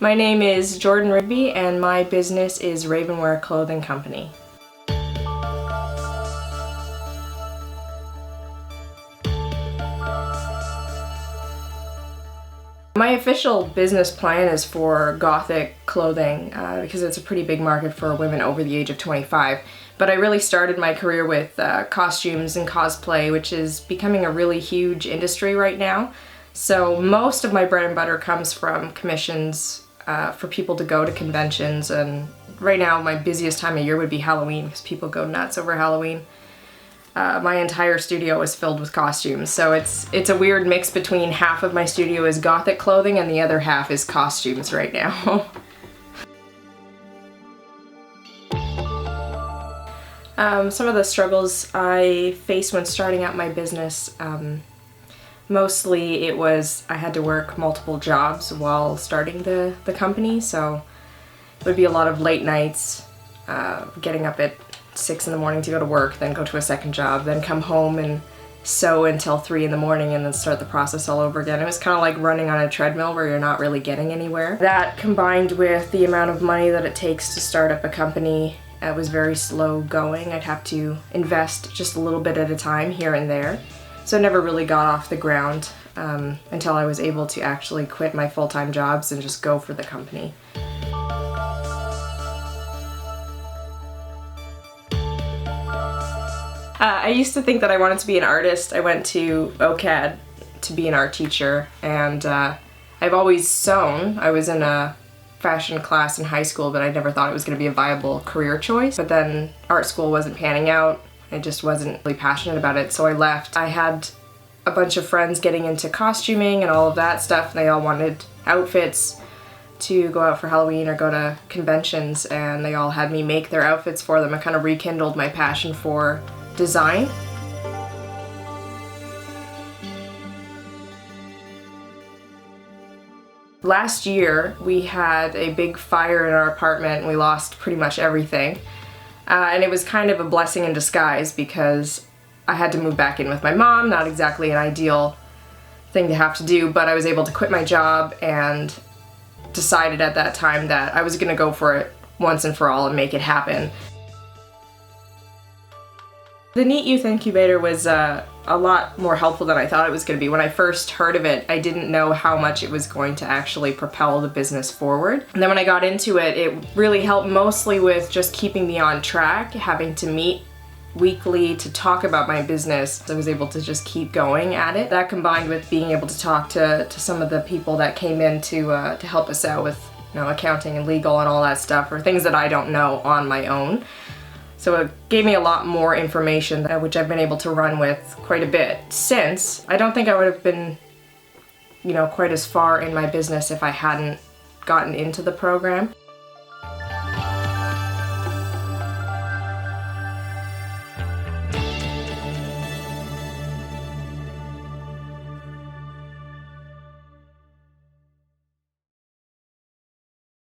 My name is Jordan Rigby and my business is Ravenwear Clothing Company. My official business plan is for gothic clothing because it's a pretty big market for women over the age of 25. But I really started my career with costumes and cosplay, which is becoming a really huge industry right now. So most of my bread and butter comes from commissions for people to go to conventions, and right now my busiest time of year would be Halloween because people go nuts over Halloween. My entire studio is filled with costumes, so it's a weird mix between half of my studio is gothic clothing and the other half is costumes right now. Some of the struggles I faced when starting out my business, mostly it was I had to work multiple jobs while starting the company, so it would be a lot of late nights, getting up at 6 in the morning to go to work, then go to a second job, then come home and sew until 3 in the morning and then start the process all over again. It was kind of like running on a treadmill where you're not really getting anywhere. That combined with the amount of money that it takes to start up a company, it was very slow going. I'd have to invest just a little bit at a time here and there. So it never really got off the ground until I was able to actually quit my full-time jobs and just go for the company. I used to think that I wanted to be an artist. I went to OCAD to be an art teacher, and I've always sewn. I was in a fashion class in high school, but I never thought it was going to be a viable career choice. But then art school wasn't panning out. I just wasn't really passionate about it, so I left. I had a bunch of friends getting into costuming and all of that stuff, and they all wanted outfits to go out for Halloween or go to conventions, and they all had me make their outfits for them. I kind of rekindled my passion for design. Last year we had a big fire in our apartment and we lost pretty much everything. And it was kind of a blessing in disguise because I had to move back in with my mom, not exactly an ideal thing to have to do, but I was able to quit my job and decided at that time that I was going to go for it once and for all and make it happen. The NEET Youth Incubator was a lot more helpful than I thought it was going to be. When I first heard of it, I didn't know how much it was going to actually propel the business forward. And then when I got into it, it really helped mostly with just keeping me on track, having to meet weekly to talk about my business. I was able to just keep going at it. That combined with being able to talk to some of the people that came in to help us out with, accounting and legal and all that stuff, or things that I don't know on my own. So it gave me a lot more information, which I've been able to run with quite a bit since. I don't think I would have been, quite as far in my business if I hadn't gotten into the program.